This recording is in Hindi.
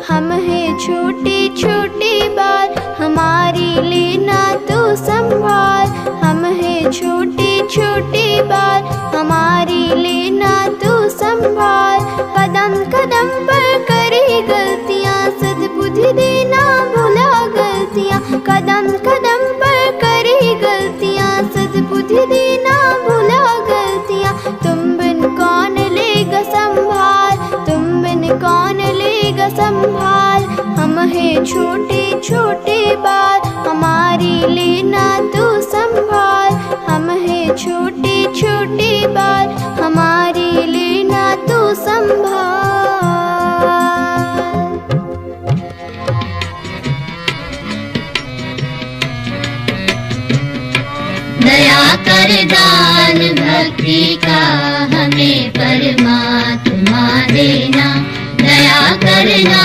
हम हैं छोटे छोटे बाल, हमारी लेना तू संभाल। हम हैं छोटे छोटे बाल, हमारी लेना तू संभाल। कदम कदम पर करी गलतियाँ, सद्बुद्धि देना भुला गलतियाँ। कदम कदम पर करी गलतियाँ, सद्बुद्धि देना भुला गलतियाँ। तुम बिन कौन लेगा संभाल, तुम बिन कौन लेगा संभाल। हम हैं छोटे छोटे बाल, हमारी लेना तू संभाल। हम हैं छोटे छोटे बाल, हमारी लेना तू संभाल। दया कर दान भक्ति का हमें परमात्मा देना। दया करना